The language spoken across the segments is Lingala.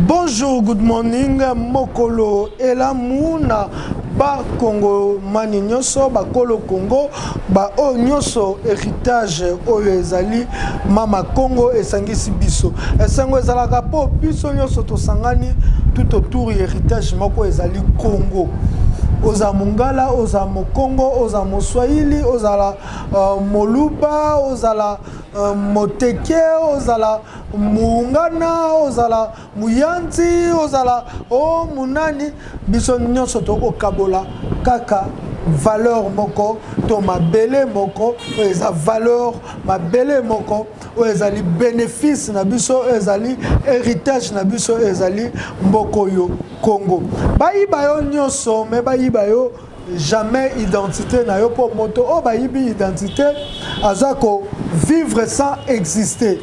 Bonjour, good morning, Mokolo Elamuna, ba Congo mani nyoso, ba Kolo Congo, ba o nyoso héritage oyo ezali mama Congo esangisi biso. Esango ezalaka po biso nyoso tosangani tout autour héritage moko ezali Congo. Oza Mongala, oza Mokongo, oza Moswahili, oza Moluba, oza Moteke, oza Mungana, oza Muyanzi, oza Munani, biso nyonso to okabola kaka valeur moko to mabele moko eza valeur mabele moko ezali bénéfice na biso ezali héritage na biso ezali mboko yo Congo bayiba yo nyonso me bayiba yo jamais identité na yo po moto o bayibi identité azako vivre sans exister.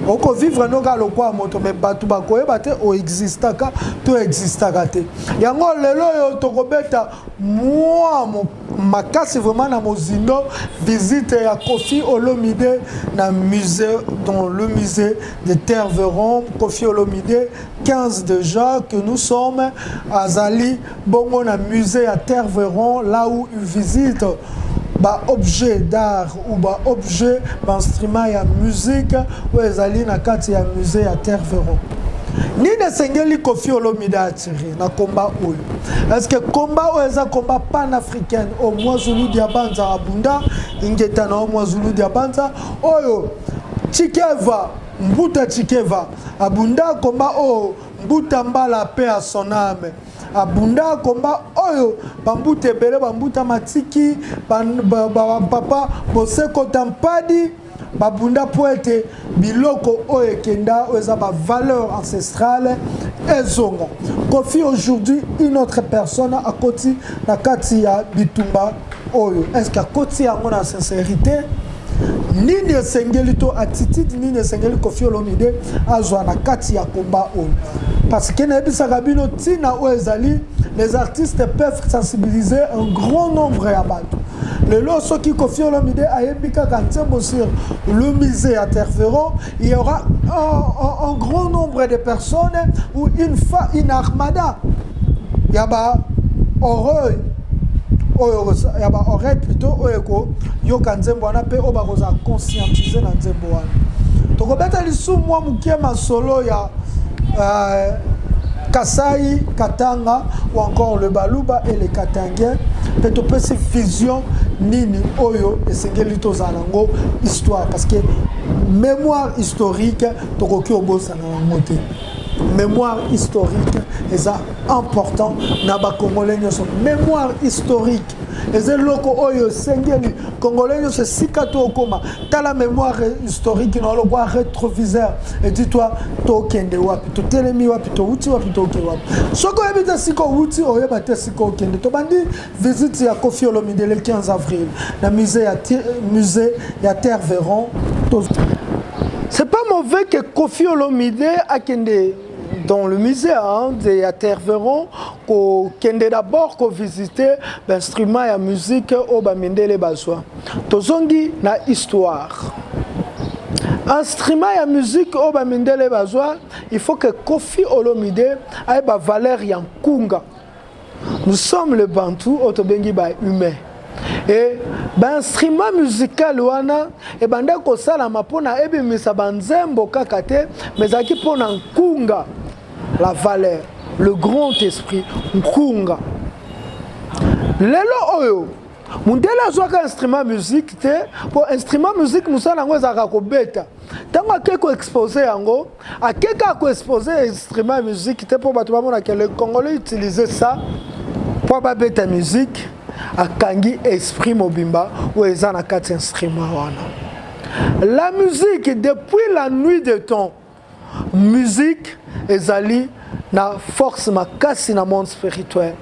Oko vivre no ga lokwa moto me batu bakoyeba te o existaka to existaka te. Yango lelo yo tokobeta moi makasi vraiment na mozindo visite ya Koffi Olomide na musée dans le musée de Terre-Veron. Koffi Olomide 15 déjà que nous sommes azali bongo na musée à Terre-Veron là où il visite ba objet d'art ou ba objet d'instrument ya musique ou ezali na kati ya musée à Terre-Veron. Ni ne sengeli Koffi Olomide attiré na combat oyo. Est-ce que combat ou eza combat pan-africain au Mwazulu Diabanza abunda ingeta na Mwazulu Diabanza oyo Chikeva Mbuta Chikeva abunda combat o Mbuta Mbala paix à son âme. Abunda komba oyo bambute bele bambuta matiki papa boseko tampadi babunda poete biloko oyo kenda oza ba valeur ancestrale ezonga. Koffi aujourd'hui une autre personne à côté na kati ya bitumba oyo. Est-ce que côté yango na sincérité nini esengeli to attitude nini esengeli Koffi Olomide azwa na kati ya komba oyo. Parce que les artistes peuvent sensibiliser un grand nombre à battre. Le loso qui Koffi Olomide a ébika quand sur le musée à Terre-Veron, il y aura un grand nombre de personnes ou une armada. Il y a ba oreille. Il y a ba oreille plutôt oeko yo kanzembo wana pe obakoza conscientiser na nzembo wana. Tokobeta lisu mwa mukema solo ya Kasai, Katanga ou encore le Baluba et les Katangiens. Peut-être cette vision nini oyo et sengelito zalango histoire parce que mémoire historique tokoki obosa na moté. Mémoire historique est important na ba congolais nyonso. Mémoire historique et loko oyo sengeli congolais nyonso sikato okoma ta la mémoire historique na lo kwa rétroviseur et dis-toi to kende wapi to telemi wapi to uti wapi to ke wapi soko ebita siko uti oyeba te siko kende to bandi visite ya Koffi Olomide le 15 avril na musée ya Terre-Veron. C'est pas mauvais que Koffi Olomide a kende dans le musée de Terre-Veron, qu'on d'abord qu'on visiter l'instrument et la musique au Bamindele Bazwa. Tozongi na histoire. Instrument et la musique au Bamindele Bazwa, il faut que Koffi Olomide ait ba valeur en kunga. Nous sommes le Bantou, autobengi ba humain. Et l'instrument musical wana et banda ko sala mapona ebi misa banzembo kakate mais aki pona kunga la valeur le grand esprit kunga lelo oyo mundela zwaka instrument musique te pour instrument musique musala ngo ezaka ko beta tango akeko exposer yango akeka ko exposer instrument musique te pour bato bamona que le Congolais utiliser ça pour ba beta musique akangi esprit mobimba ou ezana kati instrument wana. La musique depuis la nuit des temps musique ezali na force makasi na monde spirituel.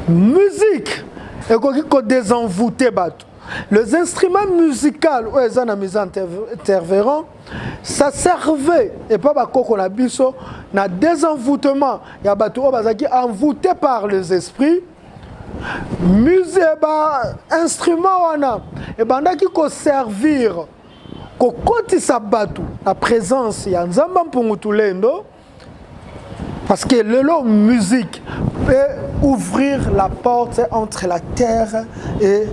Musique ekoki ko désenvoûter bato. Les instruments musicaux ou ezana mise en Terre-Veron ça servait et pas ba koko na biso na désenvoûtement ya bato o bazaki envoûté par les esprits. Musée ba instrument wana et banda ki ko servir kokoti sabatu la présence ya nzamba mpungutulendo parce que la musique peut ouvrir la porte entre la terre et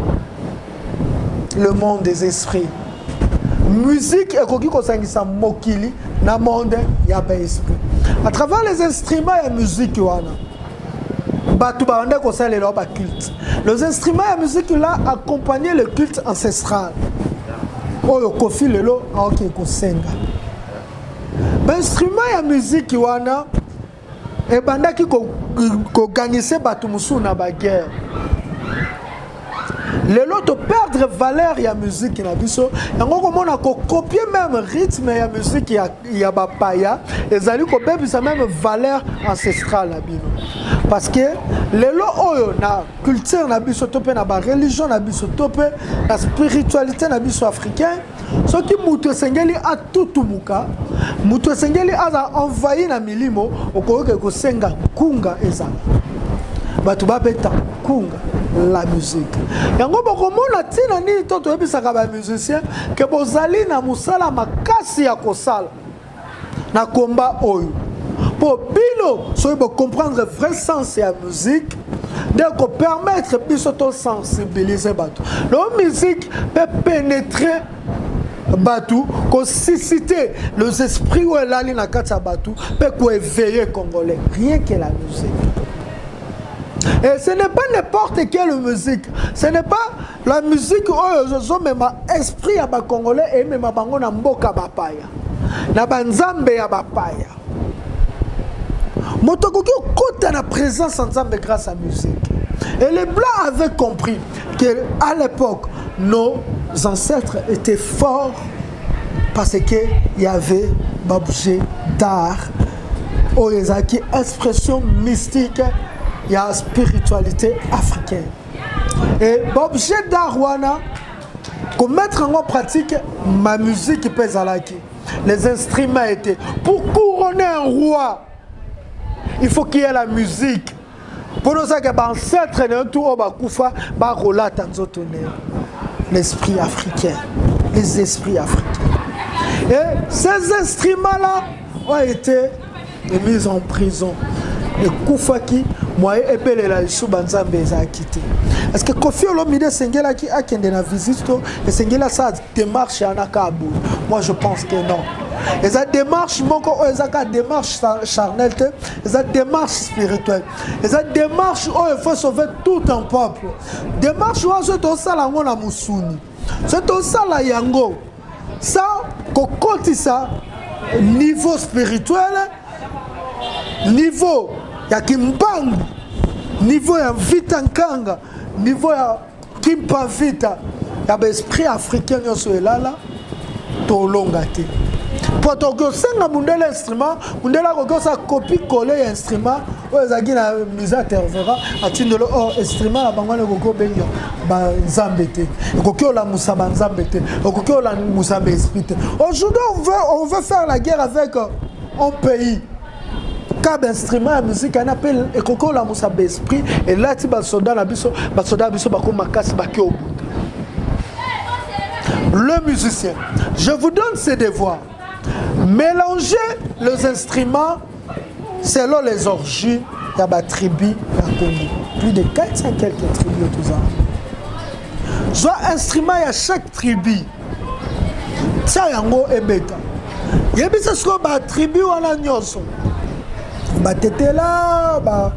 le monde des esprits. Musique et koki kosangisa mokili na monde ya ba esprit. À travers les instruments et musique wana batu banda ko salela ba culte. Les instruments et musique là accompagnaient le culte ancestral. Oyo kofi lelo aoki ko senga. Ba instruments et musique wana et banda ki ko gagner batu musu na ba guerre. Lelo to perdre valeur ya musique na biso yango komona ko copier même rythme ya musique ya bapaya ezali ko bebisa même valeur ancestrale na bino parce que lelo oyo na culture na biso to pe na ba religion na biso to pe na spiritualité na biso africain soki mutu sengeli atutumuka mutu sengeli aza envahi na milimo okoyoka ko senga kunga ezala batu babeta kunga la musique yango bokomona tina nini to toyebisaka ba musicien ke bozali na musala makasi ya kosala na komba oyo po bino soki bocomprendre vrai sens ya musique de ko permettre biso to sensibiliser bato la musique peut pénétrer batu ko susciter les esprits ou elali na kati ya batu peut ko éveiller congolais rien que la musique. Et ce n'est pas n'importe quelle musique. Ce n'est pas la musique où je même esprit à Congolais et même à Bango na mboka bapaya. Na banzambe ya bapaya. Motokoki okota na présence en Nzambe grâce à la musique. Et les Blancs avaient compris qu'à l'époque, nos ancêtres étaient forts parce qu'il y avait objet d'art, qui expression mystique. Il y a la spiritualité africaine. Et l'objet d'Arwana, pour mettre en pratique ma musique pèse les instruments étaient. Pour couronner un roi, il faut qu'il y ait la musique. Pour nous dire que l'ancêtre est tout au Bakoufa, l'esprit africain. Les esprits africains. Et ces instruments-là ont été mis en prison. Et Koufaki, moi, et Belela, et Soubanzambe, a quitté. Est-ce que Kofi Olomide Sengela qui a qu'un de la visite, et Sengela, ça démarche à Nakabou? Moi, je pense que non. Et ça démarche, mon corps, et ça démarche charnelle, et ça démarche spirituelle. Et ça démarche où il faut sauver tout un peuple. Démarche où c'est au salamon à Moussouni. C'est au salam Yango. Ça, kokoti ça, niveau spirituel, niveau ya Kimbangu, niveau ya Vita Nkanga, niveau ya Kimpa Vita, ya l'esprit africain yoso elala to longa te. Poto ko senga mundela instrument, mundela ko sa copie coller instrument, o ezaki na mise tervera atindelo o instrument la bangwana ko benga ba nzambete. Ko la musa ba nzambete, ko la musa ba esprit. Aujourd'hui on veut faire la guerre avec un pays. Cab instrument la musique on appelle ekoko la musa esprit et là ti ba soldat na biso ba ko makasi ba ki obuta. Le musicien, je vous donne ces devoirs. Mélanger les instruments selon les orgies il y a des tribus à Congo. Plus de 400 quelques tribus tout ça. Soit instrument il y a chaque tribu. Ça yango ebeta. Yebisa sko ba tribu wana nyoso. Ba tetela, ba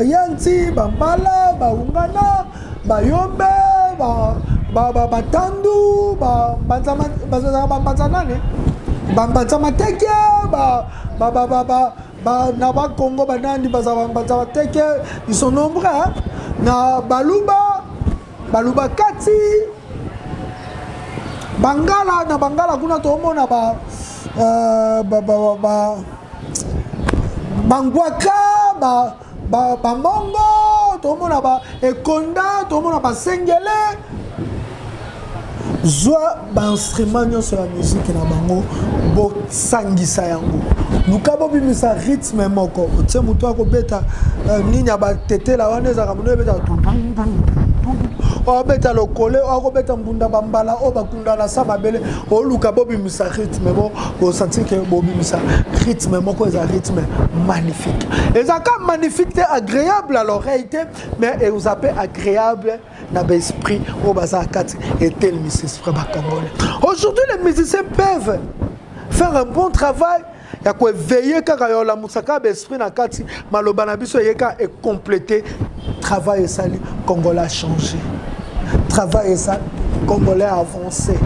yanti, ba mbala, ba ungana, ba yombe, ba tandu, ba banzanane. Banzama teke, ba Congo, banandi, banzama teke, ils sont nombreux. Hein? Na baluba kati, bangala, na bangala kuna tomona bangwaka, bamongo, tomona ekonda, tomona sengele. Zoa instrument sur la musique na bango bo sangisa yango lukabo bimisa rythme moko tie muto ko beta nini ba tetela wana za kamuno beta tu o beta le collé o beta mbunda bambala o bakunda na sa mabele o luka bobi misa rythme bo o sentir que bobi misa rythme moko eza rythme magnifique. Et ça comme magnifique agréable à l'oreille mais et vous appelez agréable na l'esprit au bazar 4 et tel musicien congolais. Aujourd'hui les musiciens peuvent faire un bon travail. Il y a quoi veiller quand la musaka l'esprit na kati maloba na biso yeka et compléter travail et sali congolais a changé. Travail et ça congolais a avancé.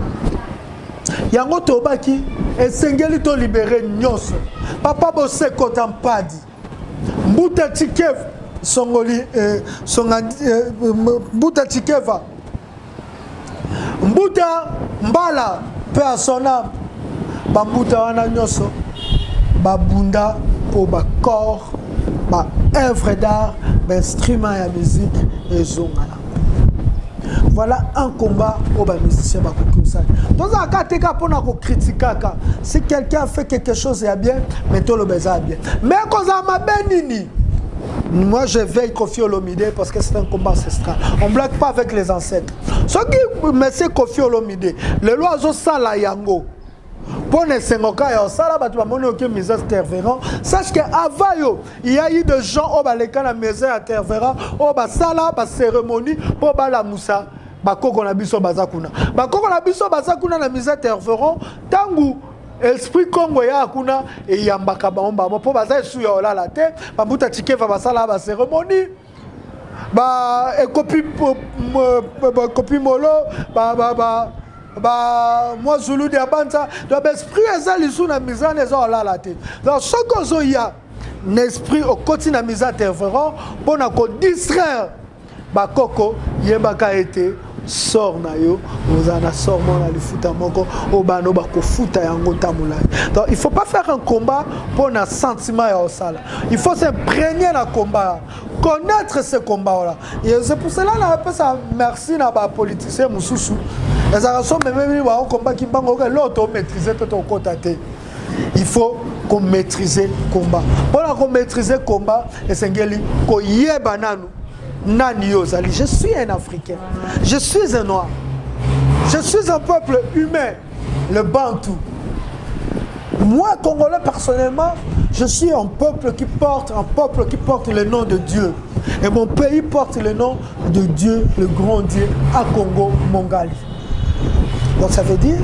Yango tobaki et sengeli to libérer nyos. Papa bosse kotampadi. Mbuta tikev songoli mbuta tikeva. Mbuta mbala pe à son âme. Bambuta wana nyoso. Babunda pour ba corps, ba œuvre d'art, ba instrument et musique et zongala. Voilà un combat au ba musicien ba kokusa. Dans un cas teka pona ko critiquer si quelqu'un fait quelque chose et bien, mais tout le beza bien. Mais quand ça m'a benini. Moi je veille Koffi Olomide parce que c'est un combat ancestral. On ne blague pas avec les ancêtres. Ce qui me c'est Koffi Olomide, le loiseau sala yango. Pour les Sengoka et au Salaba, tu vas monter au musée intervenant. Sache qu'avant, il y a eu des gens au Baleka, la maison intervenant, au Basala, la cérémonie, pour la Moussa, Bakoko na biso bazakuna. Bakoko na biso bazakuna la maison intervenant, tangu esprit Congo ya akuna et yambaka baomba pour baza su ya ola la te, babuta tikeva basala ba cérémonie. Ba copie molo, moi Zulu de Abanta donc esprit ezali sous na mise en eza la tête donc ce que il y a l'esprit au côté na mise interférent pour na ko distraire ba koko yebaka été sort na yo ozana sort mon na lifuta moko obano ba ko futa yango tamula donc il faut pas faire un combat pour na sentiment ya osala il faut s'imprégner na combat connaître ce combat là et c'est pour cela là appelle ça merci na ba politicien mususu les arrations même un combat qui bango l'autre maîtriser tout au côté. Il faut qu'on maîtrise le combat. Pour qu'on maîtrise le combat, et sengeli ko yeba nanu nani yozali. Je suis un Africain. Je suis un noir. Je suis un peuple humain, le Bantou. Moi, Congolais, personnellement, je suis un peuple qui porte le nom de Dieu. Et mon pays porte le nom de Dieu, le grand Dieu, à Congo, Mongali. Donc ça veut dire,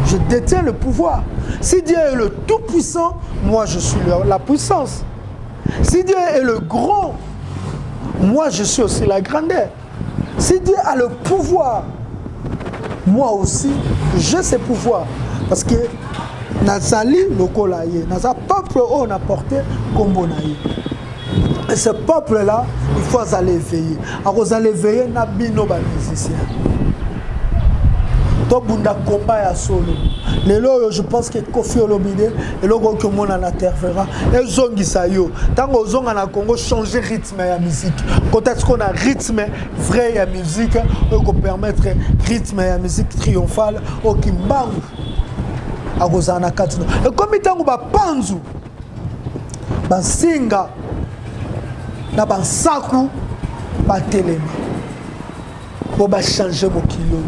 je détiens le pouvoir. Si Dieu est le tout-puissant, moi je suis la puissance. Si Dieu est le grand, moi je suis aussi la grandeur. Si Dieu a le pouvoir, moi aussi, j'ai ce pouvoir. Parce que Nazali Lokolaye, Naza peuple on a porté comme Bonaye. Et ce peuple-là, il faut aller veiller. Alors vous allez veiller, Nabino musicien. Bunda combat ya solo. Lelo je pense que Koffi Olomide et logo que mon en interfera et zongisa yo. Tango zonga na Congo changer rythme ya musique. Quand est-ce qu'on a rythme vrai ya musique pour permettre rythme ya musique triomphale au kimbangu. A gozana katino. Et comme tango ba panzu ba singa na ba saku ba telema. Pour ba changer mon kilo.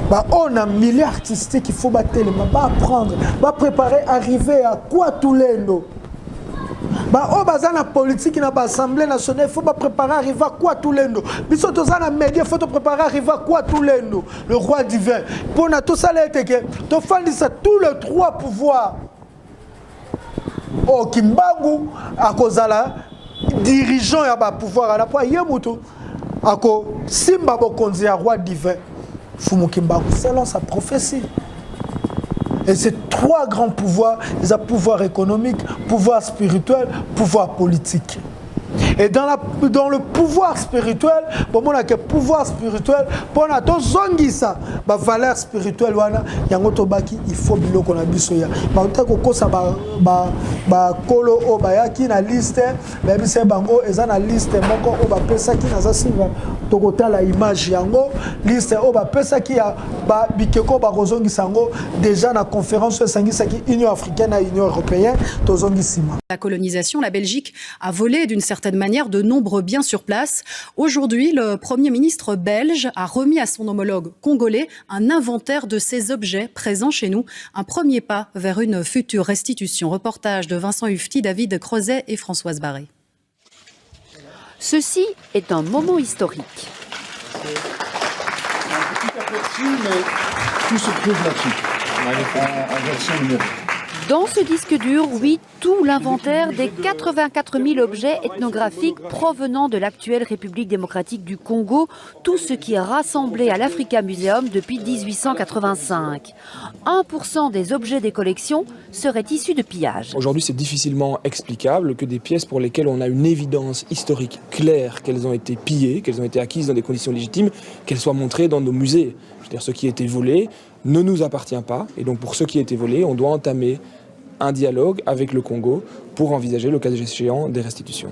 Bah, on a un milieu artistique, il faut battre les mains, apprendre, préparer, arriver à quoi tout l'endo. Bah, on a la politique, dans l'Assemblée nationale, il faut préparer, arriver à quoi tout l'endo. Mais surtout dans les médias, il faut préparer, arriver à quoi tout l'endo. Le roi divin. Pour tout ça, tu fais tous les trois pouvoirs. Au Kimbangu, à cause de la dirigeant, il y a un pouvoir à la fois, il y a un pouvoir. À cause de Simba, il y a un roi divin. Fumukimbaku, selon sa prophétie. Et ces trois grands pouvoirs, ils ont pouvoir économique, pouvoir spirituel, pouvoir politique. Et dans le pouvoir spirituel, pour moi, le pouvoir spirituel, pour nous, tous zongisa, la valeur spirituelle, il faut qu'on a bisoya. Kolo obayaki na liste, mais c'est bango, ils ont la liste, moko obapesa qui n'a pas tokota la image yango, liste obapesa qui a bikeko bazongisango déjà na conférence sangisaki Union africaine et Union européenne, tozongisima. La colonisation, la Belgique a volé d'une certaine manière manière de nombreux biens sur place. Aujourd'hui, le Premier ministre belge a remis à son homologue congolais un inventaire de ces objets présents chez nous. Un premier pas vers une future restitution. Reportage de Vincent Hufti, David Crozet et Françoise Barré. Ceci est un moment historique. Un petit aperçu, mais tout se trouve là-dessus, en version numérique. Dans ce disque dur, oui, tout l'inventaire des 84 000 objets ethnographiques provenant de l'actuelle République démocratique du Congo, tout ce qui est rassemblé à l'Africa Museum depuis 1885. 1% des objets des collections seraient issus de pillages. Aujourd'hui, c'est difficilement explicable que des pièces pour lesquelles on a une évidence historique claire qu'elles ont été pillées, qu'elles ont été acquises dans des conditions légitimes, qu'elles soient montrées dans nos musées. Je veux dire, ce qui a été volé ne nous appartient pas. Et donc, pour ce qui a été volé, on doit entamer un dialogue avec le Congo pour envisager, le cas échéant, des restitutions.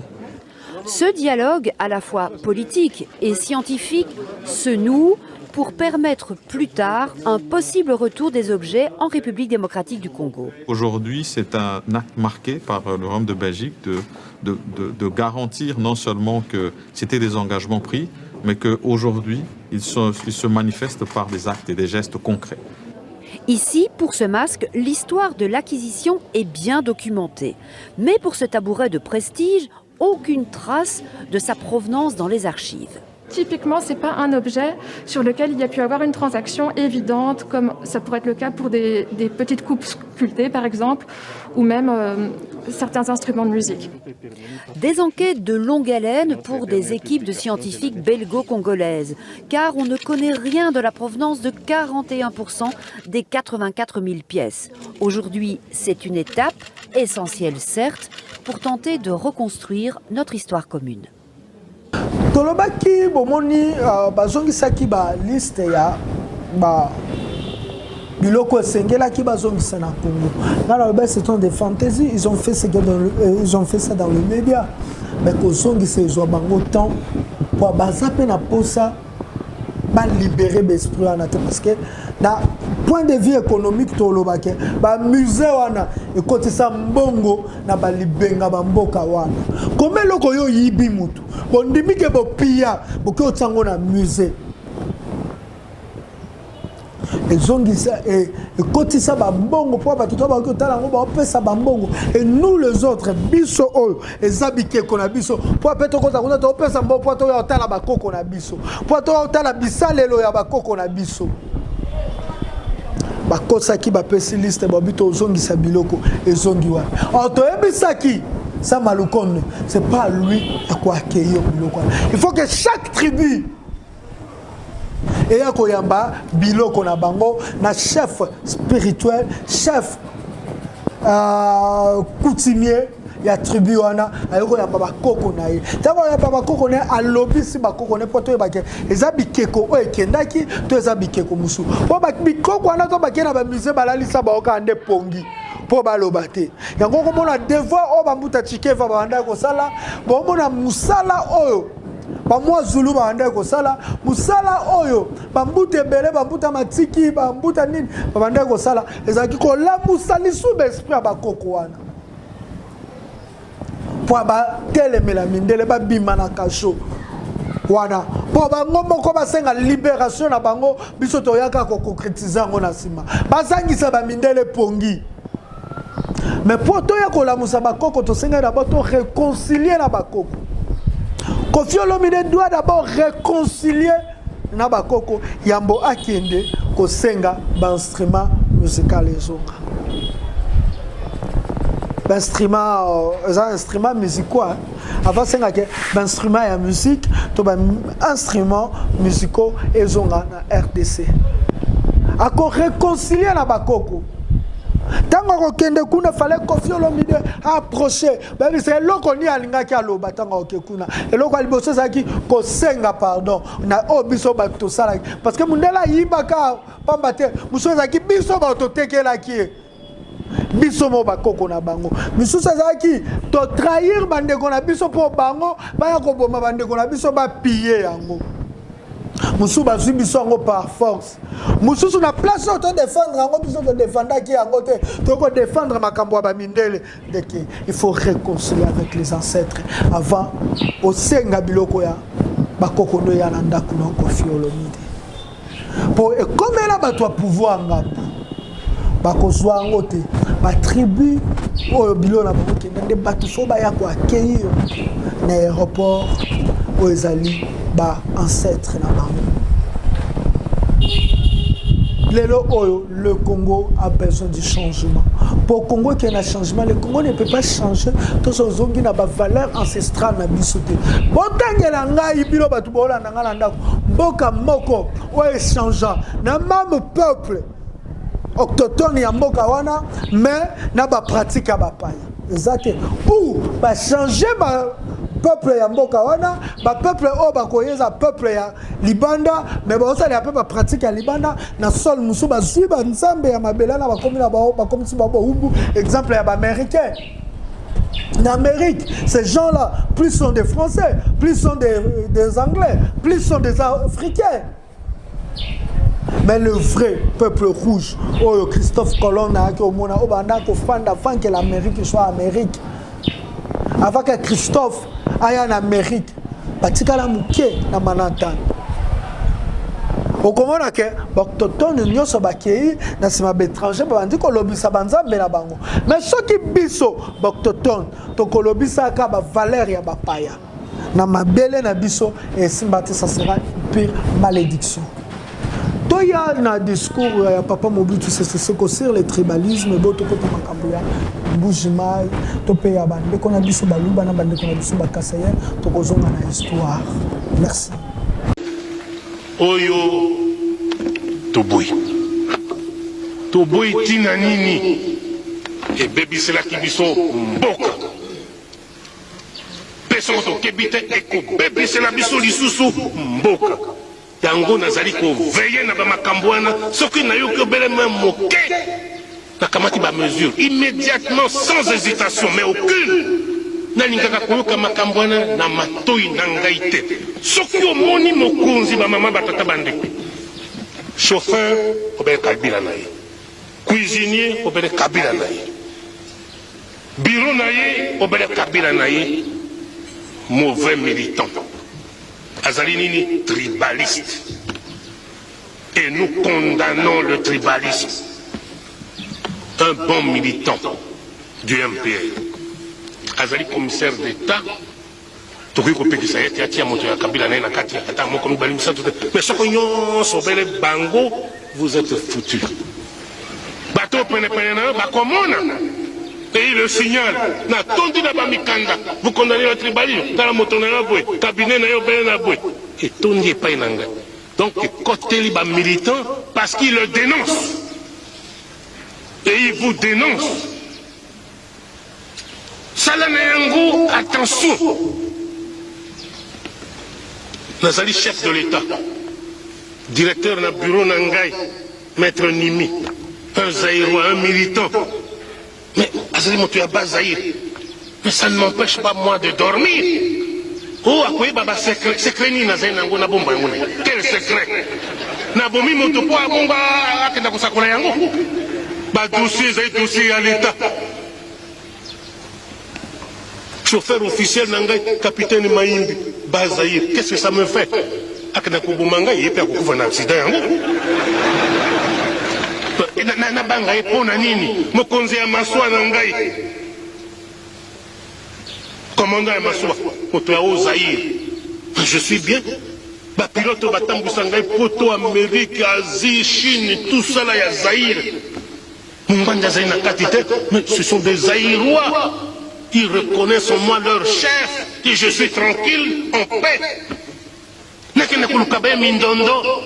Ce dialogue, à la fois politique et scientifique, se noue pour permettre plus tard un possible retour des objets en République démocratique du Congo. Aujourd'hui, c'est un acte marqué par le Royaume de Belgique de garantir non seulement que c'était des engagements pris, mais qu'aujourd'hui, ils se manifestent par des actes et des gestes concrets. Ici, pour ce masque, l'histoire de l'acquisition est bien documentée. Mais pour ce tabouret de prestige, aucune trace de sa provenance dans les archives. Typiquement, ce n'est pas un objet sur lequel il y a pu avoir une transaction évidente, comme ça pourrait être le cas pour des petites coupes sculptées, par exemple, ou même certains instruments de musique. Des enquêtes de longue haleine pour des équipes de scientifiques belgo-congolaises, car on ne connaît rien de la provenance de 41% des 84 000 pièces. Aujourd'hui, c'est une étape, essentielle certes, pour tenter de reconstruire notre histoire commune. Tolobaki bomoni bazongisaki ba liste ya ba biloko sengelaki bazongisa na Congo. Dans le c'est des fantaisies, ils ont fait ça dans le média. Mais kozongisa ezwa bango temps pour bazape na posa ba libérer l'esprit en tête parce que na point de vue économique tolobaki ba musée wana ekotisa mbongo na ba libenga ba mboka wana. Comme loko yo yibi mutu bondimi ke bopia boko tsango na musée ezongisa ekotisa ba mbongo po ba tuto ba ko tala ngo ba pesa ba mbongo et nous les autres biso oyo ezabike ko na biso po peto ko ta to pesa mbongo po to ya tala ba koko na biso po to ya tala bisalelo ya ba koko na biso bakosaki bapesi liste babito ozongisa biloko ezongi wana otoyebisaki ça Malukonde c'est pas lui à quoi accueillir biloko. Il faut que chaque tribu ait koyamba biloko na bango na chef spirituel, chef coutumier ya tribu wana ayoko ya baba koko na ye tango ya baba koko na alobi si bakoko ne poto ebake eza bikeko o ekendaki to eza bikeko musu po ba bikoko wana to bakena ba musée balalisa ba okande pongi po baloba te yango komona devoir o bambuta chikeva banda ko sala bomona musala oyo bamwa zulu banda ko sala musala oyo bambute bele bambuta matiki bambuta nini banda ko sala ezaki ko la musali sous esprit ba koko wana po ba telemela mindele ba bima na kasho wana po bango moko basenga libération na bango biso toyaka ko concrétiser ngo na sima bazangisa ba mindele pongi mais po toya ko la musa bakoko to senga d'abord to réconcilier na bakoko Koffi Olomide doit d'abord réconcilier na bakoko yambo akende ko senga ba instrument musical ezonga instruments musicaux avant c'est que instruments ya musique to ba instruments musicaux ezonga na RDC ako réconcilier na bakoko tango ko kende kuna fallait Koffi Olomide approcher ba c'est loko ni alinga ki aloba tango ko kuna eloko aliboso zaki ko senga pardon na obiso ba to sala parce que mundela yibaka pambate muso zaki biso ba to tekela ki biso mo bakoko na bango misusa zaki to trahir bandeko na biso po bango baya ko boma bandeko na biso ba piller yango Mousou bazui biso yango par force. Mousou sur la place auto défendre yango biso de défendre qui yango te. To défendre makambo ba mindele de que il faut réconcilier avec les ancêtres avant au senga biloko ya bakokono ya nanda kuna ko fiolomide. Pour comme là ba toi pouvoir ngapu. Bakozwa yango te. Ba tribu o bilo na bango ke ndende batu fo ba ya ko accueillir na aéroport o ezali ba ancêtre na bango. Lelo oyo, le Congo a besoin du changement. Pour le Congo qu'il y ait un changement, le Congo ne peut pas changer. Tout ce qui n'a pas valeur ancestrale na bisoté. Botangela ngai bilo batu bola na ngala ndako. Mboka moko o échangeant na même peuple autochtone ya mboka wana mais na ba pratique ba paya. Exact. Ou ba changer ba peuple ya mboka wana ba peuple o ba koyeza peuple ya libanda mais ba osala pe ba pratique ya libanda na sol musu ba zui ba nzambe ya mabela na ba komi na ba komi si ba ubu exemple ya ba américain. En Amérique, ces gens-là, plus sont des Français, plus sont des Anglais, plus sont des Africains. Mais le vrai peuple rouge, oh Christophe Colomb a au monde au banda ko fanda avant que l'Amérique soit Amérique. Avant que Christophe aille en Amérique, batika la muke na Manhattan. Au komona ke autochtone nyoso bakei na sima étranger bandi ko lobisa banzambe na bango. Mais ceux qui biso autochtone to ko lobisa ka ba valeur ya bapaya. Na mabele na biso et simbati ça sera une pire malédiction. Il y a un discours, Papa Mobutu, c'est ce que sur le tribalisme, Boto Koto Makambuya, Boujimai, Topé Bande, qu'on a dit sur Balouba, qu'on a dit sur Bakassaya, Tokozon dans l'histoire. Merci. Oyo Toboy. Toboy Tinanini. Et Baby c'est la qui biso Mboka. Personne qui habite et que Baby c'est la biso Lisusu Mboka. Yango nazali ko veiller na ba makambwana soki na yo ko bele même moké na kamati ba mesure immédiatement sans hésitation mais aucune na lingaka ko ka makambwana na matoi na ngai te soki omoni mokonzi ba mama batata bande chauffeur obele kabila na ye cuisinier obele kabila na ye bureau na ye obele kabila na ye mauvais militant Azalinini tribaliste. Et nous condamnons le tribalisme. Un bon militant du MPR. Azali commissaire d'État. Mais ce bango, vous êtes foutus. Bateau et le signal, na tondi na bamikanda, vous condamnez le tribalisme, dans la moto na boué, cabinet na boué na boué. Et tondi est pas inanga. Donc, côté liba militant, parce qu'il le dénonce. Et il vous dénonce. Salanéango, attention. Nazali chef de l'État, directeur na bureau Nangai, maître Nimi, un Zaïrois, un militant. Mais Azali Motuya Bazaïr, mais ça ne m'empêche pas moi de dormir. Oh, à quoi baba secret ni na zainango na bomba yango. Quel secret? Na bomi motopo a bomba akenda kusakula yango. Ba dossier à l'État. Chauffeur officiel Nangai, capitaine Maïmbi, Bazaïr, qu'est-ce que ça me fait? Akenda kubumanga yepe akukufa na accident yango. Na banga epona nini mokonzi ya maswa na ngai commandant ya maswa moto ya Zaïre je suis bien ba pilote batambusa ngai poto Amérique Asie Chine tout ça là ya Zaïre munganda zaï na katite mais ce sont des Zaïrois ils reconnaissent en moi leur chef et je suis tranquille en paix nakena kulukabe mindondo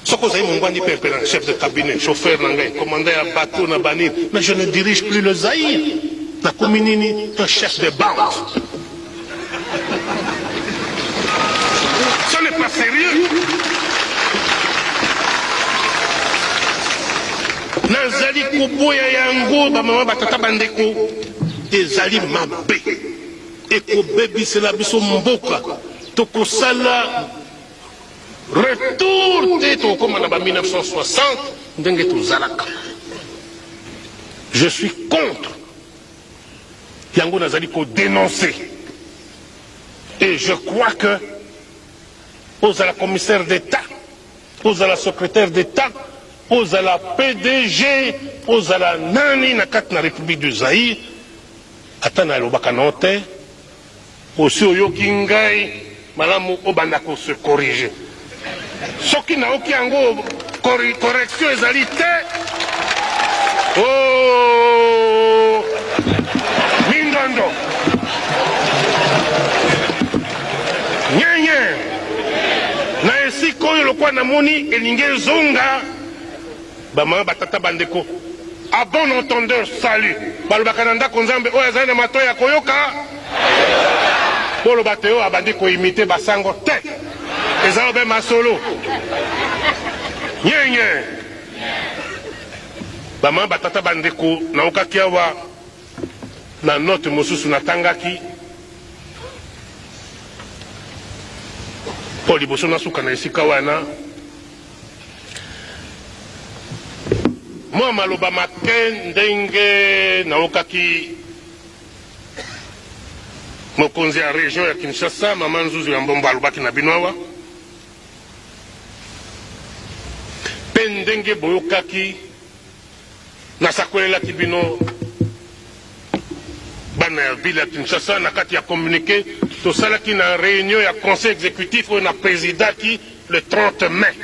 Soko Zaï Mungwandi Pepera, chef de cabinet, chauffeur Nangai, commandant à bateau na Banir, mais je ne dirige plus le Zaïre. Na Kominini, un chef de bande. Ce n'est pas sérieux. Nazali Kuboya Yango, Bamama Batata Bandeko, et Zali Mabé. Et Kobebi, c'est la biso Mboka. Toko Sala. retour te tokóma na ba 1960 ndenge tozalaka. Je suis contre. Yango nazali ko dénoncer. Et je crois que aux à la commissaire d'État, aux à la secrétaire d'État, aux à la PDG, aux à la nani na kati na République du Zaïre, ata na lobaka na te, osi oyoki ngai malamu obanda ko se corriger. Soki na oki yango correction ezali te. Oh Mindondo nyenye na esika oyo lokwa namoni elingi ezonga bamama batata bandeko a bon entendeur salut balobaka na ndako nzambe oyo azali na matoyi ya koyoka boloba te oyo abandi koimite basango te eza obe masolo nyenye bamama batata bandeko naokaki awa na note mosusu natangaki po liboso nasuka na esika wana mwa maloba make ndenge naokaki mokonzi ya region ya Kinshasa mama Nzuzu ya Mbombo alobaki na bino awa mpe ndenge boyokaki nasakolelaki bino bana ya ville ya Kinshasa na kati ya communiqué tosalaki na réunion ya conseil exécutif oyo na présidaki le 30 mai.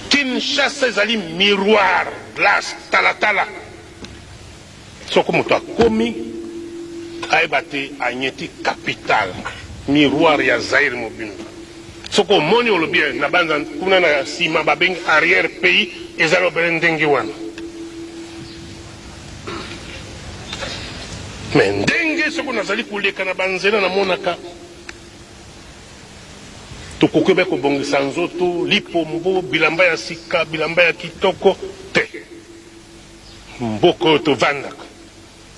Kinshasa ezali miroir glace talatala soko moto akomi ayeba te anyeti capital miroir ya Zaire mobimba soko omoni olobi na banza kuna na nsima babengi arrière pays ezali obele ndenge wana me ndenge soko nazali koleka na banzela namonaka tokoki be kobongisa nzoto lipombo bilamba ya sika bilamba ya kitoko te mboka oyo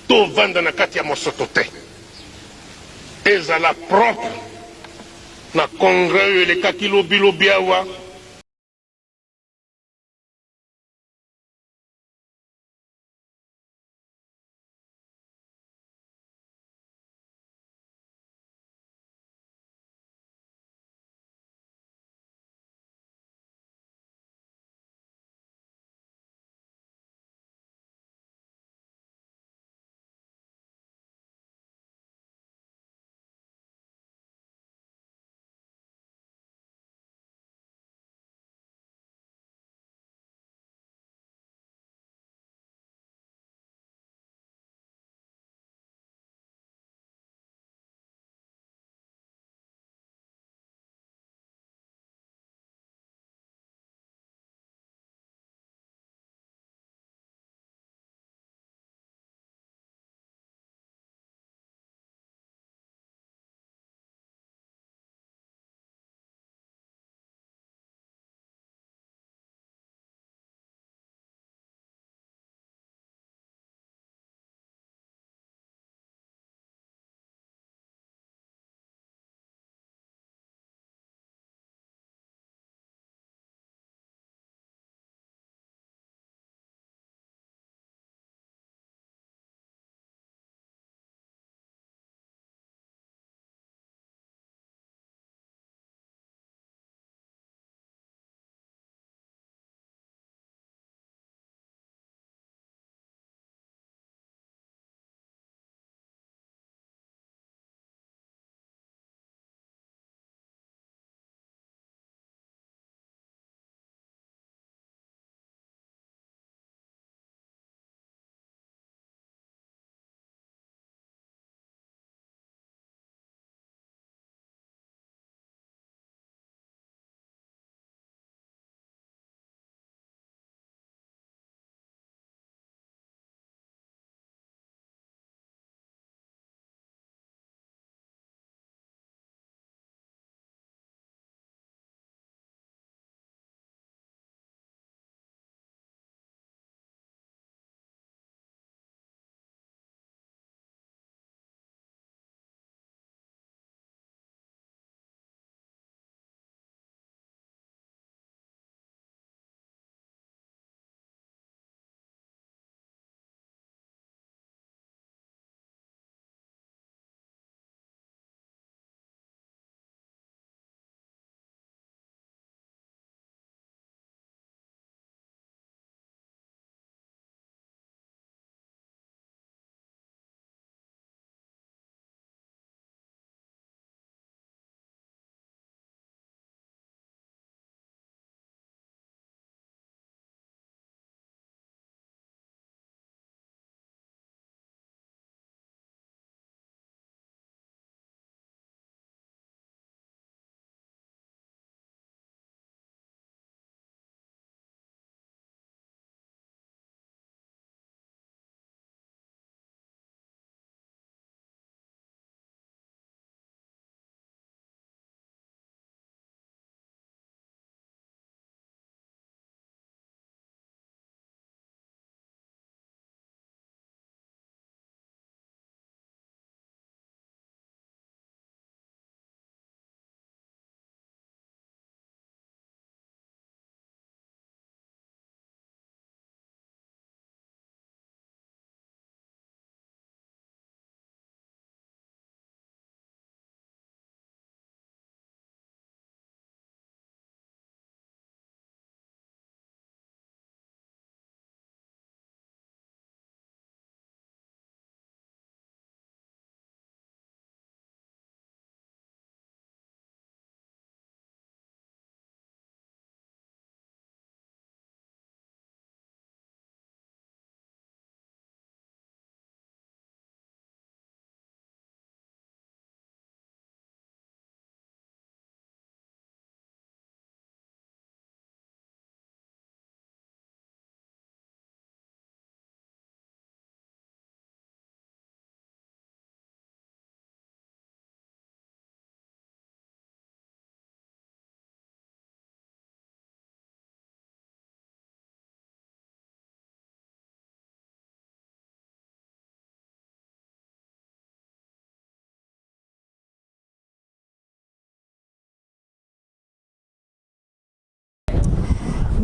tovanda na kati ya mosoto te ezala propre na congres oyo elekaki lobilobi awa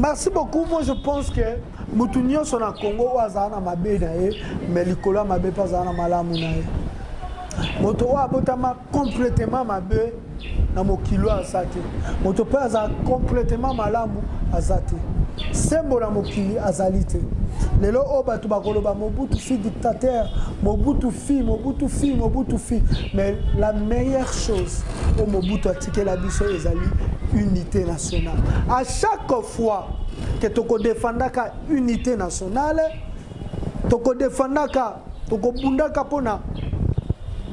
Merci beaucoup. Moi, je pense que Moutounion sont en Congo, Azana Mabe, mais Likola Mabe pas Azana Malamunae. Moto wa botama complètement Mabe, na mokilo azate. Moto pas complètement malamu azate. Sembo na mokili azalite. Lelo oba tu bakoloba Mobutu fi dictateur, Mobutu fi. Mais la meilleure chose au Mobutu a tiqué la biso ezali unité nationale. À chaque fois que toko défendaka unité nationale, toko défendaka, toko bundaka pona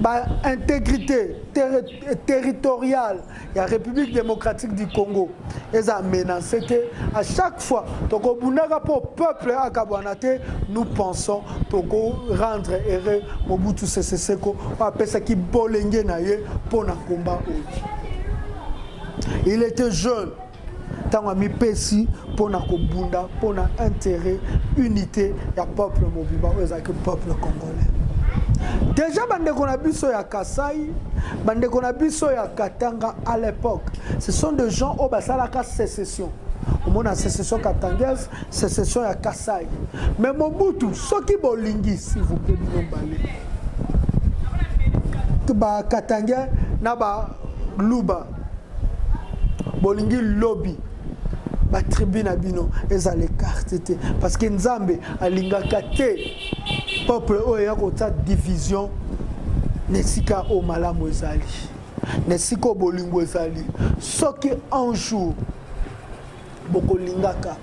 ba intégrité territoriale de la République démocratique du Congo. Et ça menace que à chaque fois toko bundaka pour peuple à Kabwanate, nous pensons toko rendre heureux Mobutu Sese Seko après ça qui bolenge naie pour na combat. Il était jeune. Tant a mis Pessi pour na kobunda pour na intérêt unité ya peuple mobiba que peuple congolais. Déjà bande qu'on a biso ya Kasai, bande qu'on a biso ya Katanga à l'époque, ce sont des gens au basalaka sécession. Au monde a sécession katangaise, sécession ya Kasai. Mais Mobutu, ceux qui bolingi s'il vous plaît nous balé. Que ba Katanga na ba Luba. Bolingi lobby. Ba tribu na bino ezale carte parce que Nzambe alingaka te peuple oyo kota division nesika o malamu ezali nesika bolingo ezali soki un jour boko lingaka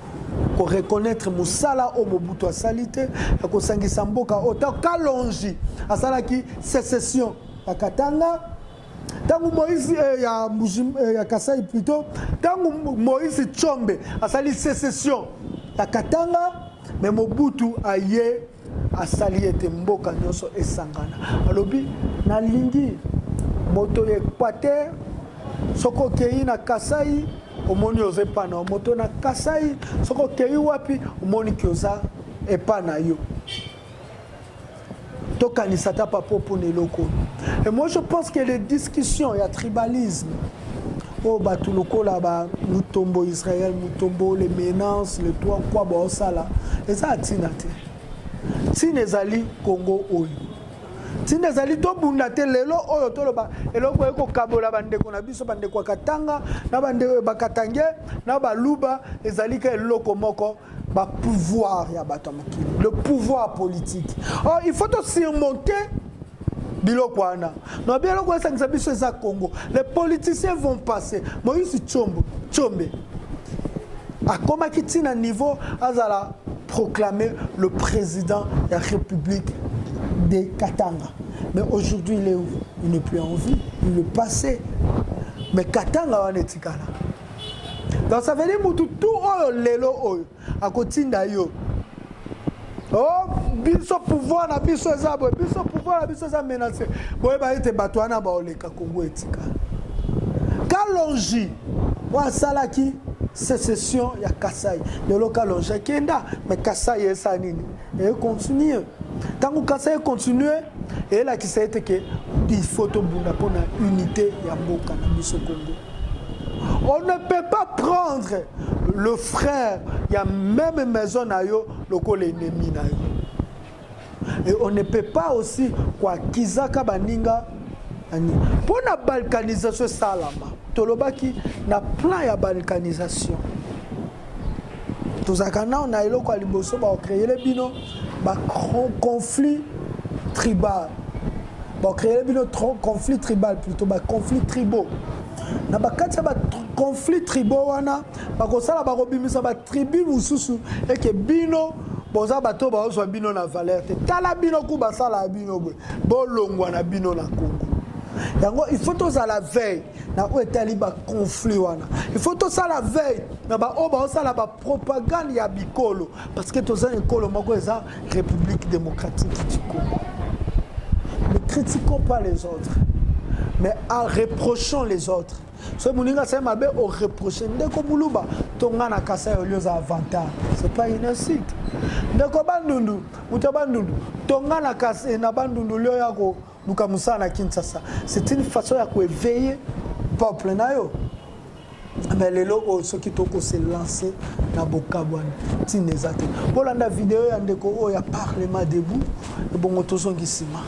ko reconnaître musala o Mobutu asalite ko sangisa mboka ota kalonji asalaki sécession ya Katanga. Tangu Moïse ya Kasai plutôt, tangu Moïse Tshombe a sali sécession ya Katanga, mais Mobutu aye a sali ete mboka nyonso esangana. Alobi na lingi moto Equateur soko kei na Kasai omoni oze pana moto na Kasai soko kei wapi omoni kioza epana yo. Et moi je pense que les discussions, il y a tribalisme. Oh, bah, tout le coup là-bas, nous tombons Israël, nous tombons les menaces, le toit, quoi, bah, ça là. Et ça a tinate. Si les alliés Congo, oui. Si les alliés to bundate, lelo, oyo, toloba, et l'on voit qu'on kabola bande qu'on a biso bande kwa katanga, na bande bakatange, na baluba, les alliés que lokomoko. Pouvoir, le pouvoir politique. Or, il faut aussi surmonter Bilokwana. Non, bien le Congo. Les politiciens vont passer. Moïse Tshombe. À comment qu'il à niveau, à proclamer le président de la République de Katanga. Mais aujourd'hui, il est où? Il n'est plus en vie. Il est passé. Mais Katanga, on est là. Donc ça veut dire que tout lelo à côté yo. Oh, biso pouvoir na biso ezabo, biso pouvoir na biso za menacé. Boye ba ete batwana ba oleka Congo etika. Kalonji wa salaki sécession ya Kasai. Lelo Kalonji kenda, mais Kasai esa nini? Et continue. Tant que Kasai continue, et là qui sait que il faut to bunda pona unité ya mboka na biso Congo. On ne peut pas prendre le frère, il y a même maison nayo, le col ennemi nayo. Et on ne peut pas aussi quoi kizaka baninga pour la balkanisation salama. Tolobaki na plan ya balkanisation. Tozakana on a elo kwa liboso ba créer les bino ba conflit tribal. Ba créer les bino conflit tribal plutôt ba conflit tribaux. Na bakati ba conflit tribaux wana bakosala bakobimisa ba tribu mususu et que bino boza bato ba ozwa bino na valeur te tala bino ku basala bino bolongwa na bino na Congo. Yango il faut tous à la veille na etali ba conflit wana il faut tous à la veille na ba oba osala ba propagande ya bikolo parce que tous un kolo moko eza République démocratique du Congo. Ne critiquons pas les autres mais en reprochant les autres. Ce moninga c'est mabe au reprocher ndeko buluba tonga na kasa olioza avantage. C'est pas une insulte. Ndeko bandundu mutabandundu tonga na kasa na bandundu lio yako lukamusa na Kinshasa. C'est une façon ya kuéveiller peuple nayo. Mais lelo o soki toko se lancer na bokabwana tinezate. Bolanda vidéo ya ndeko o ya parlement debout et bongo tozongi sima.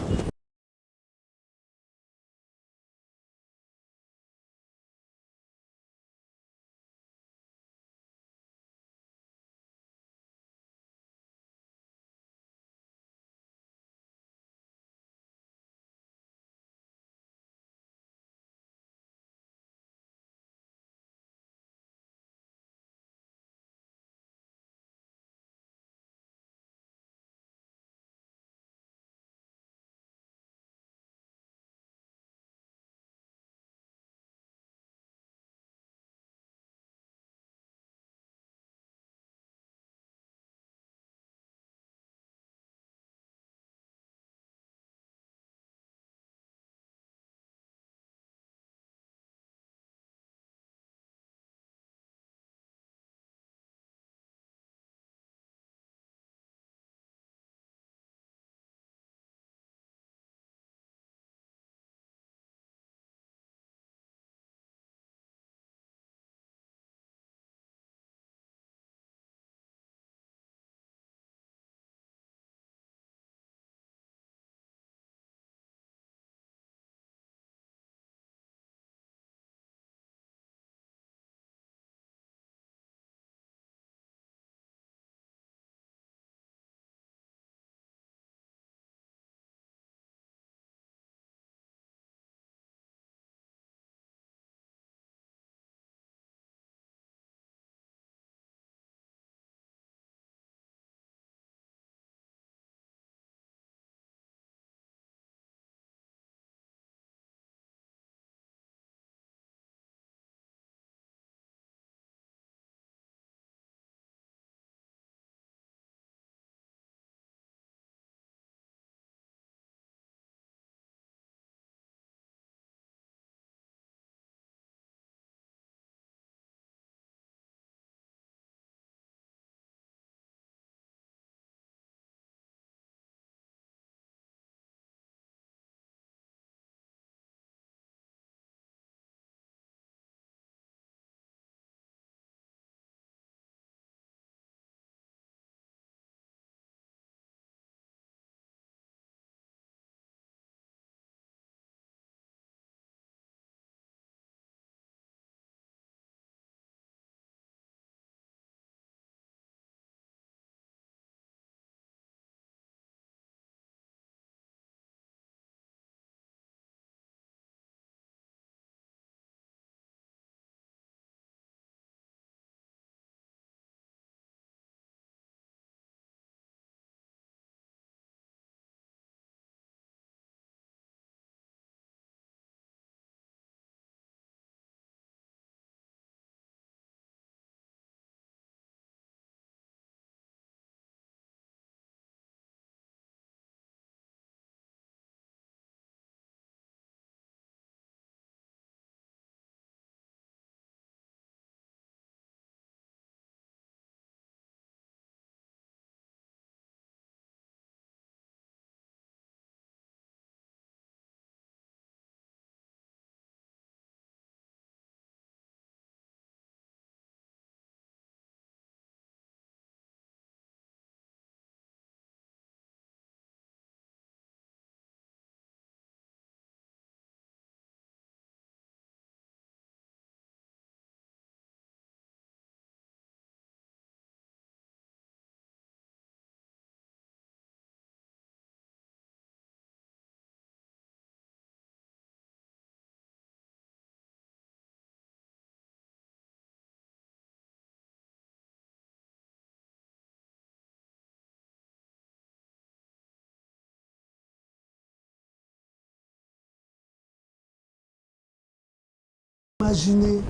Imaginez,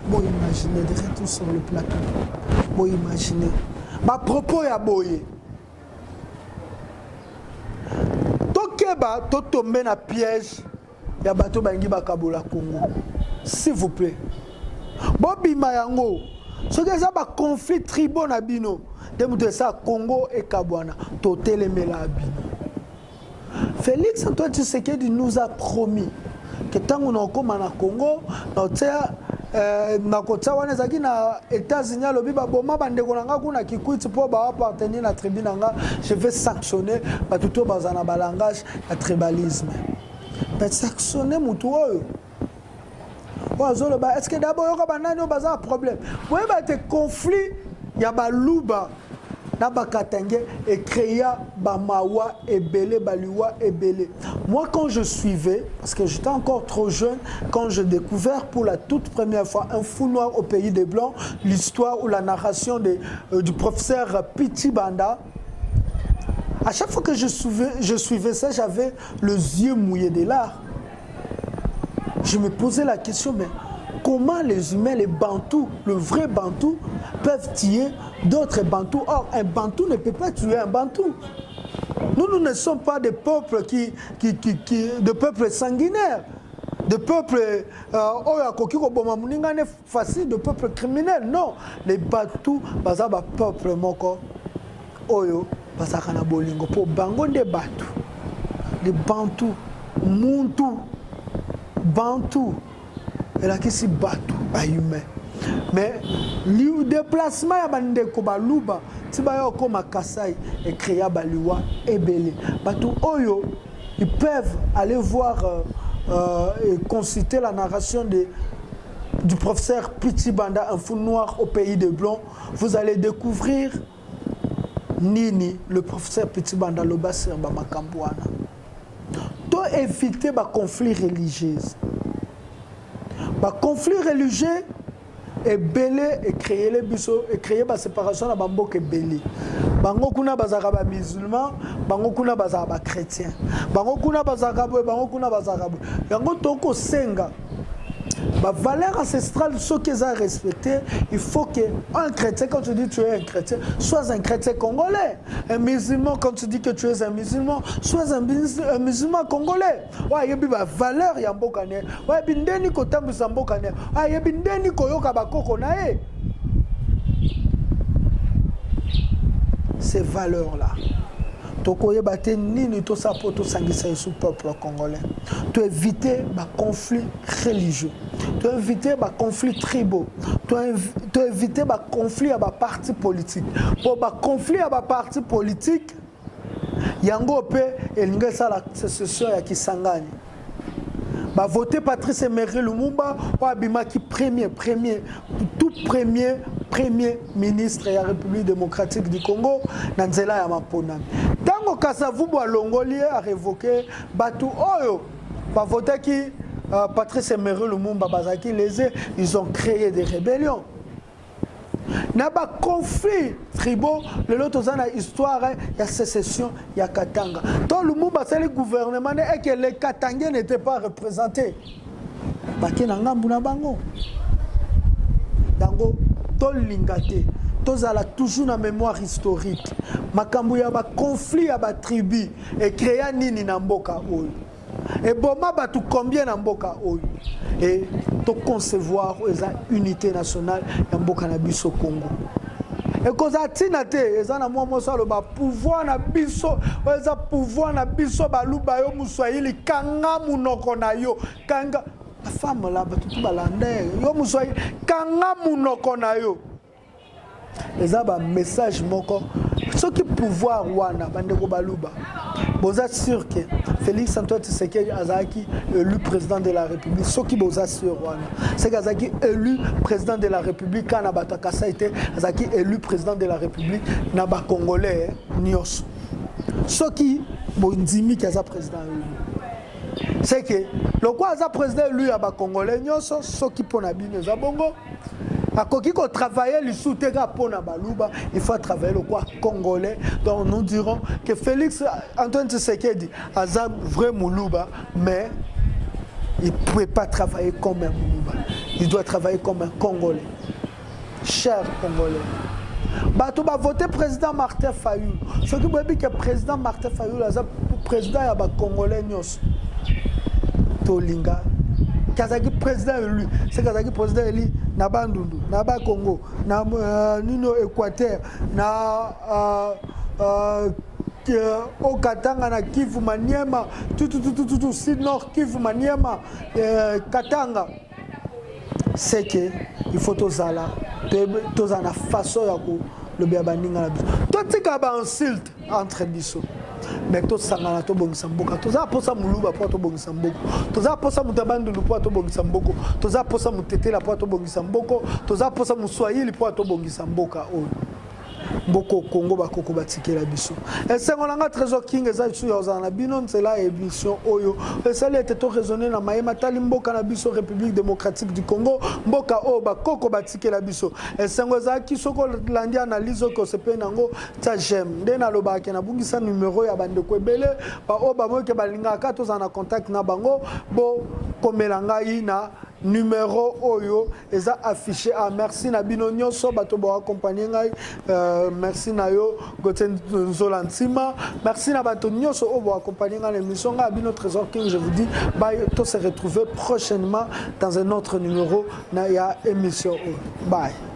bon imaginez, de retour sur le plateau. Bon imaginez. Ma propos ya boye. Tokeba to tomber na piège ya bato bangi bakabola Congo. S'il vous plaît. Bobima yango. Ce que ça ba conflit tribal na bino. De ça Congo et Kabwana. Totelemela bino. Félix Antoine Tshisekedi nous a promis que tant qu'on a comme na Congo, nakota wana ezalaki na États-Unis alobi baboma bandeko na nga kuna kikwiti mpo baappartenir na tribu na nga, je vais sanctionner bato to baza na balangage ya tribalisme. Mais sanctionner mutu oyo est-ce que d'abord yoka banani oyo baza na problème boyeba te conflit ya baluba na bakatenge et créa bamawa ebele baliwa ebele. Moi quand je suivais, parce que j'étais encore trop jeune, quand j'ai découvert pour la toute première fois un fou noir au pays des blancs, l'histoire ou la narration du professeur Piti Banda, à chaque fois que je suivais ça, j'avais les yeux mouillés de larmes. Je me posais la question, mais comment les humains, les Bantous, le vrai Bantou, peuvent tuer d'autres Bantous? Or, un Bantou ne peut pas tuer un Bantou. Nous ne sommes pas des peuples de peuples sanguinaires, de peuples facile, de peuples criminels. Non, les Bantous, c'est un peuple moko, oyo, c'est un bolingo. Pour bango des Bantous, les Bantous, Muntu, Bantou, et là qui s'y battu à humain. Mais le déplacement ya bandeko baluba tiba yoko makasai et créa baliwa ebele. Batu oyo ils peuvent aller voir et consulter la narration du professeur Piti Banda, un fou noir au pays des blancs. Vous allez découvrir Nini, le professeur Piti Banda Lobasi Makambuana. Pour éviter les conflits religieux. Les conflits religieux est belé et créer les bisous et créer la séparation à Bamboke belé. Bango kuna bazaraba musulman, bango kuna bazaraba chrétien. Bango kuna bazaraba, bango kuna bazaraba. Yango toko senga. Ma valeur ancestrale, ce qu'ils ont respecté, il faut qu'un chrétien, quand tu dis que tu es un chrétien, sois un chrétien congolais. Un musulman, quand tu dis que tu es un musulman, sois un musulman congolais. Ouais, il y a une valeur, il y a un beau canet. Ouais, il y a une beau canet. Ouais, il y a une koyoka. Ces valeurs-là. Tokoye bate nini to sapoto sangisa sous peuple congolais. Tu éviter les conflits religieux. Tu éviter les conflits tribaux. Tu éviter les conflits à les partis politiques. Pour les conflits à les partis politiques, yango pe elingesa la sécession ya Kisangani. Ba voter Patrice Emery Lumumba ou abimaki tout premier ministre de la République démocratique du Congo na nzela ya mapona. Tango Kasavubu alongoli a révoqué batu oyo ba voter ki Patrice Emery Lumumba bazaki lésé, ils ont créé des rébellions. Na ba conflit tribaux le lot ozana histoire ya sécession ya Katanga. Tant Lumumba c'est le gouvernement et que les Katangais n'étaient pas représentés. Baki na ngambu na bango. Dango tol lingate. Tozala toujours na mémoire historique. Makambu ya ba conflit ya ba tribu et créa nini na mboka oyo. Et boma batu combien na mboka oyo. Et to concevoir une unité nationale ya mboka na biso Congo. Et koza tina te ezana mwa moso lo ba pouvoir na biso, eza pouvoir na biso baluba yo muswahili kanga munoko na yo kanga la femme là batu balanda yo muswahili kanga munoko na yo. Eza ba message moko ce qui pouvoir wana bandeko baluba. Boza sûr que Félix Antoine Tshisekedi azaki élu président de la République. Ce qui boza sûr wana, c'est qu'azaki élu président de la République quand Nabata Kassa était azaki élu président de la République naba congolais nyos. Ce qui bondimi kaza président élu. C'est que le quoi aza président élu aba congolais nyos, ce qui pona bino za bongo. A koki ko travailler le soutien pour na baluba, il faut travailler le quoi congolais. Donc nous dirons que Félix Antoine Tshisekedi a vrai moulouba, mais il ne pouvait pas travailler comme un moulouba. Il doit travailler comme un congolais. Cher congolais. Bato ba voter président Martin Fayulu. Ce qui veut dire que président Martin Fayulu est président ya ba congolais nyos. Tolinga Kazaki président élu, c'est Kazaki président élu na Bandundu, na ba Congo, na Nino Équateur, na au Katanga na Kivu Maniema, tout sud nord Kivu Maniema, Katanga. c'est que il faut tozala tozana façon ya ko le baninga na biso totika ba insulte entre biso mais tosangana tobongisa mboka toza posa muluba po tobongisa mboko toza posa mutabandulu po tobongisa mboko toza posa mutetela po tobongisa mboko toza posa muswahili po tobongisa mboka oyo mboko Congo bakoko batikela biso esengo nanga trésor king eza isu ya ozana bino nzela émission oyo esali ete to raisonner na mayema tali mboka na biso République démocratique du Congo mboka oyo bakoko batikela biso esengo ezalaki soko landi analyse ko sepe nango ta j'aime nde nalobaki na bungisa numéro ya bandeko ebele ba oyo bamoke balingaka tozana contact na bango bo komela ngai na numéro oyo eza affiché à merci na bino nyonso bato bo accompagner ngai merci na yo Goten Zolantima merci na bato nyonso o bo accompagner ngai l'émission ngai bino Trésor King je vous dis bye to se retrouver prochainement dans un autre numéro na ya émission bye.